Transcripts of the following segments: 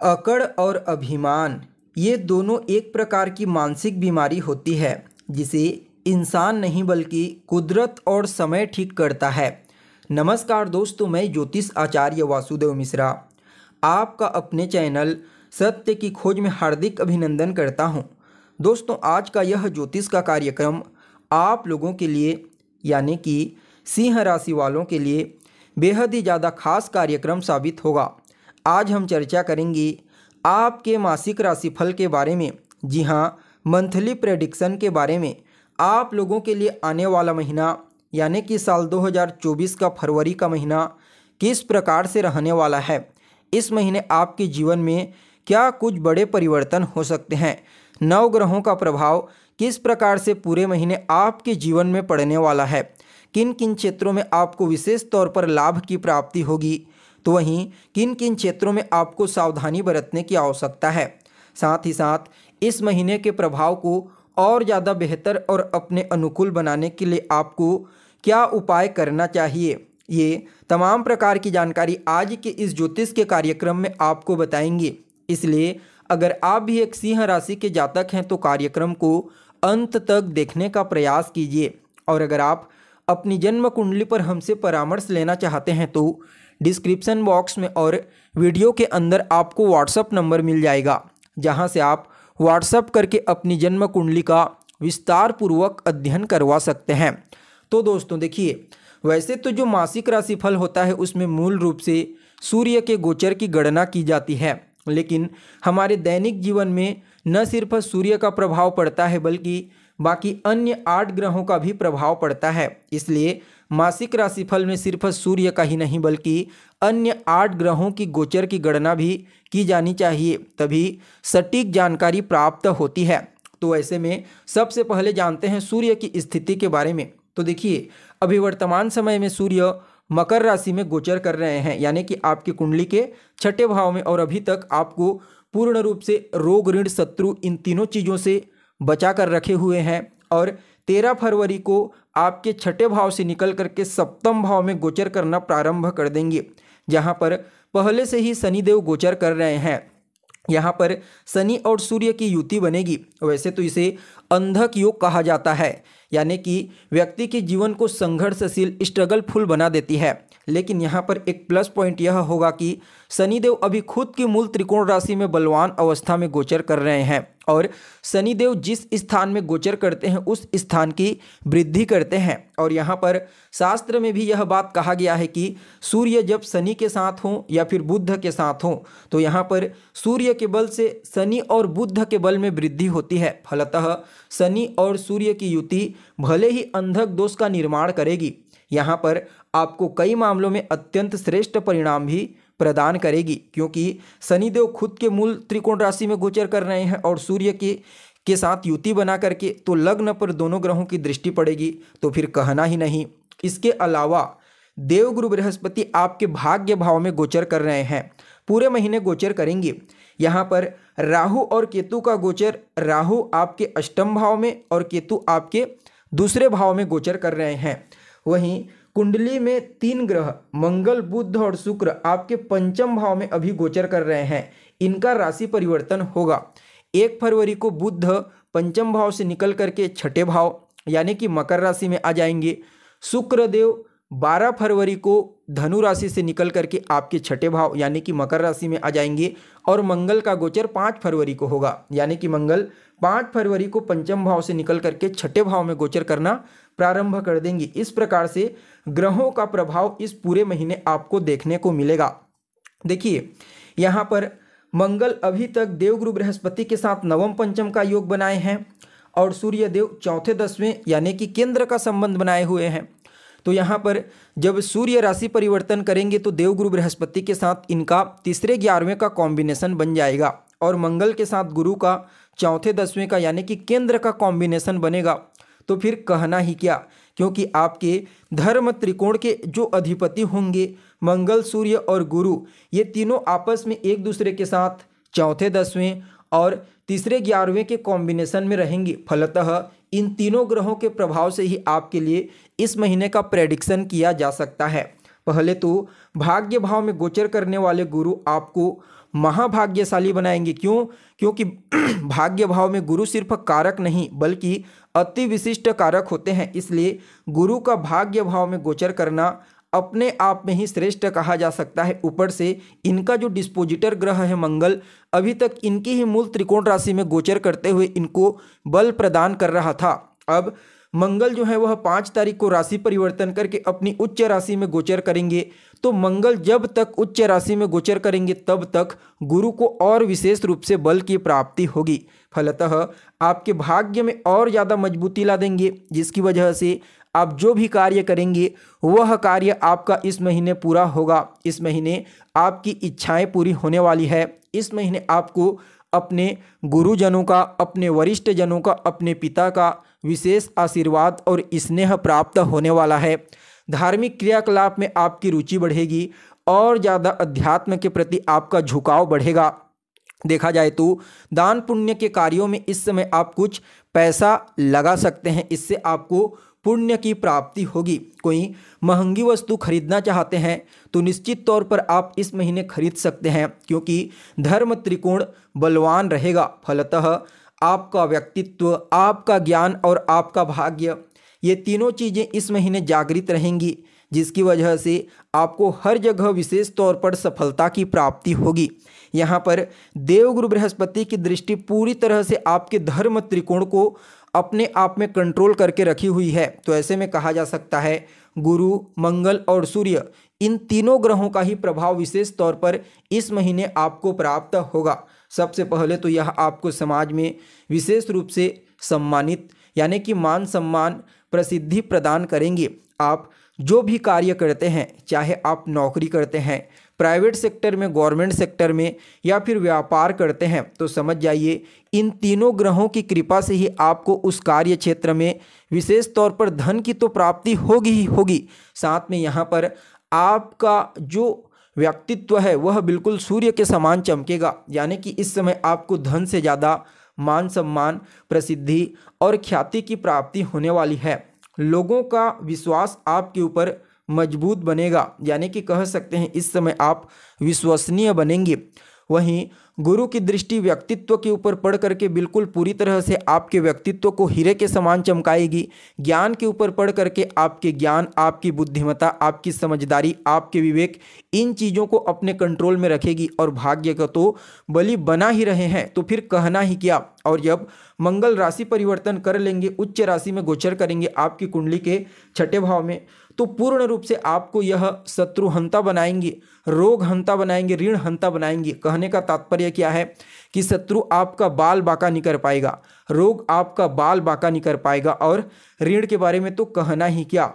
अकड़ और अभिमान ये दोनों एक प्रकार की मानसिक बीमारी होती है जिसे इंसान नहीं बल्कि कुदरत और समय ठीक करता है। नमस्कार दोस्तों, मैं ज्योतिष आचार्य वासुदेव मिश्रा आपका अपने चैनल सत्य की खोज में हार्दिक अभिनंदन करता हूं। दोस्तों, आज का यह ज्योतिष का कार्यक्रम आप लोगों के लिए यानी कि सिंह राशि वालों के लिए बेहद ही ज़्यादा खास कार्यक्रम साबित होगा। आज हम चर्चा करेंगे आपके मासिक राशिफल के बारे में। जी हाँ, मंथली प्रेडिक्शन के बारे में। आप लोगों के लिए आने वाला महीना यानी कि साल 2024 का फरवरी का महीना किस प्रकार से रहने वाला है। इस महीने आपके जीवन में क्या कुछ बड़े परिवर्तन हो सकते हैं। नवग्रहों का प्रभाव किस प्रकार से पूरे महीने आपके जीवन में पड़ने वाला है। किन किन क्षेत्रों में आपको विशेष तौर पर लाभ की प्राप्ति होगी, तो वहीं किन किन क्षेत्रों में आपको सावधानी बरतने की आवश्यकता है। साथ ही साथ इस महीने के प्रभाव को और ज़्यादा बेहतर और अपने अनुकूल बनाने के लिए आपको क्या उपाय करना चाहिए, ये तमाम प्रकार की जानकारी आज के इस ज्योतिष के कार्यक्रम में आपको बताएंगे। इसलिए अगर आप भी एक सिंह राशि के जातक हैं तो कार्यक्रम को अंत तक देखने का प्रयास कीजिए। और अगर आप अपनी जन्म कुंडली पर हमसे परामर्श लेना चाहते हैं तो डिस्क्रिप्शन बॉक्स में और वीडियो के अंदर आपको व्हाट्सएप नंबर मिल जाएगा, जहां से आप व्हाट्सएप करके अपनी जन्म कुंडली का विस्तार पूर्वक अध्ययन करवा सकते हैं। तो दोस्तों देखिए, वैसे तो जो मासिक राशिफल होता है उसमें मूल रूप से सूर्य के गोचर की गणना की जाती है, लेकिन हमारे दैनिक जीवन में न सिर्फ सूर्य का प्रभाव पड़ता है बल्कि बाकी अन्य 8 ग्रहों का भी प्रभाव पड़ता है। इसलिए मासिक राशिफल में सिर्फ सूर्य का ही नहीं बल्कि अन्य 8 ग्रहों की गोचर की गणना भी की जानी चाहिए, तभी सटीक जानकारी प्राप्त होती है। तो ऐसे में सबसे पहले जानते हैं सूर्य की स्थिति के बारे में। तो देखिए, अभी वर्तमान समय में सूर्य मकर राशि में गोचर कर रहे हैं, यानी कि आपकी कुंडली के 6ठे भाव में। और अभी तक आपको पूर्ण रूप से रोग, ऋण, शत्रु इन तीनों चीज़ों से बचा कर रखे हुए हैं। और 13 फरवरी को आपके 6ठे भाव से निकल करके 7वें भाव में गोचर करना प्रारंभ कर देंगे, जहां पर पहले से ही शनिदेव गोचर कर रहे हैं। यहाँ पर शनि और सूर्य की युति बनेगी। वैसे तो इसे अंधक योग कहा जाता है, यानी कि व्यक्ति के जीवन को संघर्षशील, स्ट्रगलफुल बना देती है। लेकिन यहाँ पर एक प्लस पॉइंट यह होगा कि शनिदेव अभी खुद की मूल त्रिकोण राशि में बलवान अवस्था में गोचर कर रहे हैं। और शनिदेव जिस स्थान में गोचर करते हैं उस स्थान की वृद्धि करते हैं। और यहाँ पर शास्त्र में भी यह बात कहा गया है कि सूर्य जब शनि के साथ हों या फिर बुध के साथ हों तो यहाँ पर सूर्य के बल से शनि और बुध के बल में वृद्धि होती है। फलतः शनि और सूर्य की युति भले ही अंधक दोष का निर्माण करेगी, यहाँ पर आपको कई मामलों में अत्यंत श्रेष्ठ परिणाम भी प्रदान करेगी, क्योंकि शनिदेव खुद के मूल त्रिकोण राशि में गोचर कर रहे हैं और सूर्य के साथ युति बना करके तो लग्न पर दोनों ग्रहों की दृष्टि पड़ेगी, तो फिर कहना ही नहीं। इसके अलावा देवगुरु बृहस्पति आपके भाग्य भाव में गोचर कर रहे हैं, पूरे महीने गोचर करेंगे। यहाँ पर राहु और केतु का गोचर, राहु आपके 8वें भाव में और केतु आपके 2 भाव में गोचर कर रहे हैं। वहीं कुंडली में 3 ग्रह मंगल, बुध और शुक्र आपके 5वें भाव में अभी गोचर कर रहे हैं। इनका राशि परिवर्तन होगा। 1 फरवरी को बुध 5वें भाव से निकल करके 6ठे भाव यानी कि मकर राशि में आ जाएंगे। शुक्रदेव 12 फरवरी को धनु राशि से निकल करके आपके 6ठे भाव यानी कि मकर राशि में आ जाएंगे। और मंगल का गोचर 5 फरवरी को होगा, यानी कि मंगल 5 फरवरी को 5वें भाव से निकल करके 6ठे भाव में गोचर करना प्रारंभ कर देंगे। इस प्रकार से ग्रहों का प्रभाव इस पूरे महीने आपको देखने को मिलेगा। देखिए, यहाँ पर मंगल अभी तक देवगुरु बृहस्पति के साथ 9वें पंचम का योग बनाए हैं और सूर्य देव 4थे 10वें यानी कि केंद्र का संबंध बनाए हुए हैं। तो यहाँ पर जब सूर्य राशि परिवर्तन करेंगे तो देवगुरु बृहस्पति के साथ इनका 3रे 11वें का कॉम्बिनेशन बन जाएगा और मंगल के साथ गुरु का 4थे 10वें का यानी कि केंद्र का कॉम्बिनेशन बनेगा। तो फिर कहना ही क्या, क्योंकि आपके धर्म त्रिकोण के जो अधिपति होंगे मंगल, सूर्य और गुरु, ये तीनों आपस में एक दूसरे के साथ 4थे 10वें और 3रे 11वें के कॉम्बिनेशन में रहेंगे। फलतः इन तीनों ग्रहों के प्रभाव से ही आपके लिए इस महीने का प्रेडिक्शन किया जा सकता है। पहले तो भाग्य भाव में गोचर करने वाले गुरु आपको महाभाग्यशाली बनाएंगे। क्यों? क्योंकि भाग्य भाव में गुरु सिर्फ कारक नहीं बल्कि अति विशिष्ट कारक होते हैं। इसलिए गुरु का भाग्य भाव में गोचर करना अपने आप में ही श्रेष्ठ कहा जा सकता है। ऊपर से इनका जो डिस्पोजिटर ग्रह है मंगल, अभी तक इनकी ही मूल त्रिकोण राशि में गोचर करते हुए इनको बल प्रदान कर रहा था। अब मंगल जो है वह 5 तारीख को राशि परिवर्तन करके अपनी उच्च राशि में गोचर करेंगे। तो मंगल जब तक उच्च राशि में गोचर करेंगे तब तक गुरु को और विशेष रूप से बल की प्राप्ति होगी। फलतः आपके भाग्य में और ज़्यादा मजबूती ला देंगे, जिसकी वजह से आप जो भी कार्य करेंगे वह कार्य आपका इस महीने पूरा होगा। इस महीने आपकी इच्छाएं पूरी होने वाली है। इस महीने आपको अपने गुरुजनों का, अपने वरिष्ठ जनों का, अपने पिता का विशेष आशीर्वाद और स्नेह प्राप्त होने वाला है। धार्मिक क्रियाकलाप में आपकी रुचि बढ़ेगी और ज़्यादा अध्यात्म के प्रति आपका झुकाव बढ़ेगा। देखा जाए तो दान पुण्य के कार्यों में इस समय आप कुछ पैसा लगा सकते हैं, इससे आपको पुण्य की प्राप्ति होगी। कोई महंगी वस्तु खरीदना चाहते हैं तो निश्चित तौर पर आप इस महीने खरीद सकते हैं, क्योंकि धर्म त्रिकोण बलवान रहेगा। फलतः आपका व्यक्तित्व, आपका ज्ञान और आपका भाग्य, ये तीनों चीज़ें इस महीने जागृत रहेंगी, जिसकी वजह से आपको हर जगह विशेष तौर पर सफलता की प्राप्ति होगी। यहाँ पर देवगुरु बृहस्पति की दृष्टि पूरी तरह से आपके धर्म त्रिकोण को अपने आप में कंट्रोल करके रखी हुई है। तो ऐसे में कहा जा सकता है गुरु, मंगल और सूर्य, इन तीनों ग्रहों का ही प्रभाव विशेष तौर पर इस महीने आपको प्राप्त होगा। सबसे पहले तो यह आपको समाज में विशेष रूप से सम्मानित, यानी कि मान सम्मान, प्रसिद्धि प्रदान करेंगे। आप जो भी कार्य करते हैं, चाहे आप नौकरी करते हैं प्राइवेट सेक्टर में, गवर्नमेंट सेक्टर में, या फिर व्यापार करते हैं, तो समझ जाइए इन तीनों ग्रहों की कृपा से ही आपको उस कार्य क्षेत्र में विशेष तौर पर धन की तो प्राप्ति होगी ही होगी। साथ में यहाँ पर आपका जो व्यक्तित्व है वह बिल्कुल सूर्य के समान चमकेगा। यानी कि इस समय आपको धन से ज़्यादा मान सम्मान, प्रसिद्धि और ख्याति की प्राप्ति होने वाली है। लोगों का विश्वास आपके ऊपर मजबूत बनेगा, यानी कि कह सकते हैं इस समय आप विश्वसनीय बनेंगे। वहीं गुरु की दृष्टि व्यक्तित्व के ऊपर पड़ करके बिल्कुल पूरी तरह से आपके व्यक्तित्व को हीरे के समान चमकाएगी। ज्ञान के ऊपर पड़ करके आपके ज्ञान, आपकी बुद्धिमत्ता, आपकी समझदारी, आपके विवेक, इन चीज़ों को अपने कंट्रोल में रखेगी। और भाग्य का तो बलि बना ही रहे हैं, तो फिर कहना ही क्या। और जब मंगल राशि परिवर्तन कर लेंगे, उच्च राशि में गोचर करेंगे आपकी कुंडली के 6ठे भाव में, तो पूर्ण रूप से आपको यह शत्रुहंता बनाएंगे, रोग हंता बनाएंगे, ऋण हंता बनाएंगे। कहने का तात्पर्य क्या है कि शत्रु आपका बाल बाका नहीं कर पाएगा, रोग आपका बाल बाका नहीं कर पाएगा, और ऋण के बारे में तो कहना ही क्या।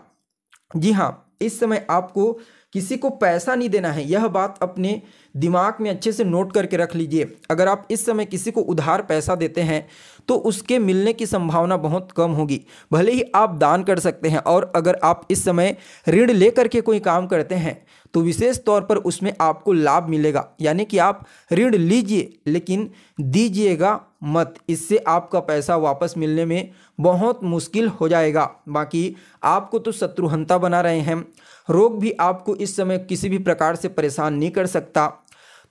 जी हाँ, इस समय आपको किसी को पैसा नहीं देना है, यह बात अपने दिमाग में अच्छे से नोट करके रख लीजिए। अगर आप इस समय किसी को उधार पैसा देते हैं तो उसके मिलने की संभावना बहुत कम होगी। भले ही आप दान कर सकते हैं, और अगर आप इस समय ऋण लेकर के कोई काम करते हैं तो विशेष तौर पर उसमें आपको लाभ मिलेगा। यानी कि आप ऋण लीजिए लेकिन दीजिएगा मत, इससे आपका पैसा वापस मिलने में बहुत मुश्किल हो जाएगा। बाकी आपको तो शत्रुहंता बना रहे हैं, रोग भी आपको इस समय किसी भी प्रकार से परेशान नहीं कर सकता।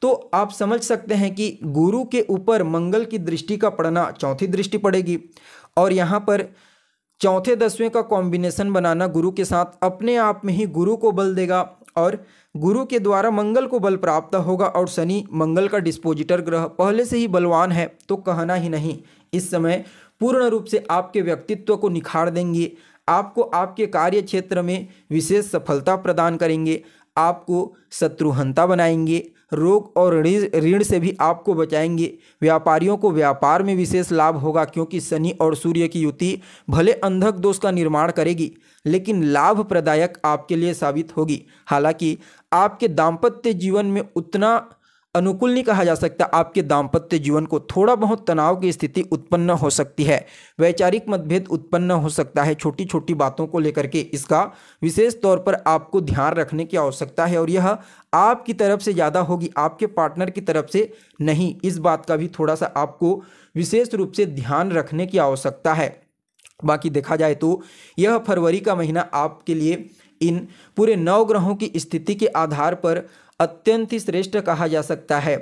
तो आप समझ सकते हैं कि गुरु के ऊपर मंगल की दृष्टि का पड़ना, चौथी दृष्टि पड़ेगी, और यहाँ पर चौथे 10वें का कॉम्बिनेशन बनाना गुरु के साथ अपने आप में ही गुरु को बल देगा, और गुरु के द्वारा मंगल को बल प्राप्त होगा। और शनि मंगल का डिस्पोजिटर ग्रह पहले से ही बलवान है, तो कहना ही नहीं। इस समय पूर्ण रूप से आपके व्यक्तित्व को निखार देंगे, आपको आपके कार्य क्षेत्र में विशेष सफलता प्रदान करेंगे, आपको शत्रुहंता बनाएंगे, रोग और ऋण से भी आपको बचाएंगे। व्यापारियों को व्यापार में विशेष लाभ होगा, क्योंकि शनि और सूर्य की युति भले अंधक दोष का निर्माण करेगी लेकिन लाभप्रदायक आपके लिए साबित होगी। हालांकि आपके दाम्पत्य जीवन में उतना अनुकूल नहीं कहा जा सकता, आपके दाम्पत्य जीवन को थोड़ा बहुत तनाव की स्थिति उत्पन्न हो सकती है, वैचारिक मतभेद उत्पन्न हो सकता है छोटी छोटी बातों को लेकर के। इसका विशेष तौर पर आपको ध्यान रखने की आवश्यकता है, और यह आपकी तरफ से ज़्यादा होगी, आपके पार्टनर की तरफ से नहीं। इस बात का भी थोड़ा सा आपको विशेष रूप से ध्यान रखने की आवश्यकता है। बाकी देखा जाए तो यह फरवरी का महीना आपके लिए इन पूरे 9 ग्रहों की स्थिति के आधार पर अत्यंत ही श्रेष्ठ कहा जा सकता है।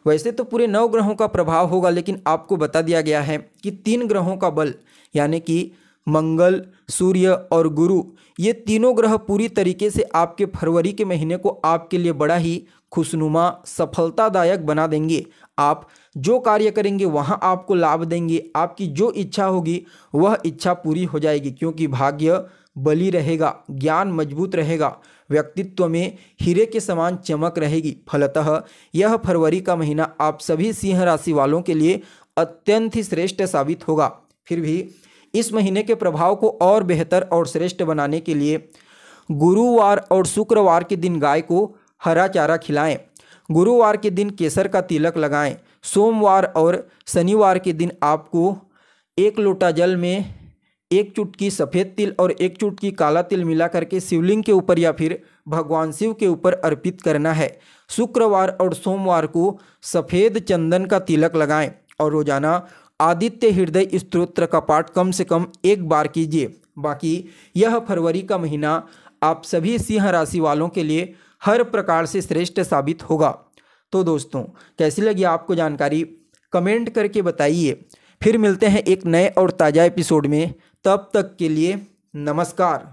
वैसे तो पूरे 9 ग्रहों का प्रभाव होगा, लेकिन आपको बता दिया गया है कि 3 ग्रहों का बल यानी कि मंगल, सूर्य और गुरु, ये तीनों ग्रह पूरी तरीके से आपके फरवरी के महीने को आपके लिए बड़ा ही खुशनुमा सफलतादायक बना देंगे। आप जो कार्य करेंगे वहाँ आपको लाभ देंगे। आपकी जो इच्छा होगी वह इच्छा पूरी हो जाएगी, क्योंकि भाग्य बली रहेगा, ज्ञान मजबूत रहेगा, व्यक्तित्व में हीरे के समान चमक रहेगी। फलतः यह फरवरी का महीना आप सभी सिंह राशि वालों के लिए अत्यंत ही श्रेष्ठ साबित होगा। फिर भी इस महीने के प्रभाव को और बेहतर और श्रेष्ठ बनाने के लिए गुरुवार और शुक्रवार के दिन गाय को हरा चारा खिलाएं, गुरुवार के दिन केसर का तिलक लगाएं, सोमवार और शनिवार के दिन आपको 1 लोटा जल में 1 चुटकी सफ़ेद तिल और 1 चुटकी काला तिल मिला करके शिवलिंग के ऊपर या फिर भगवान शिव के ऊपर अर्पित करना है। शुक्रवार और सोमवार को सफ़ेद चंदन का तिलक लगाएं और रोजाना आदित्य हृदय स्तोत्र का पाठ कम से कम 1 बार कीजिए। बाकी यह फरवरी का महीना आप सभी सिंह राशि वालों के लिए हर प्रकार से श्रेष्ठ साबित होगा। तो दोस्तों, कैसी लगी आपको जानकारी कमेंट करके बताइए। फिर मिलते हैं एक नए और ताज़ा एपिसोड में, तब तक के लिए नमस्कार।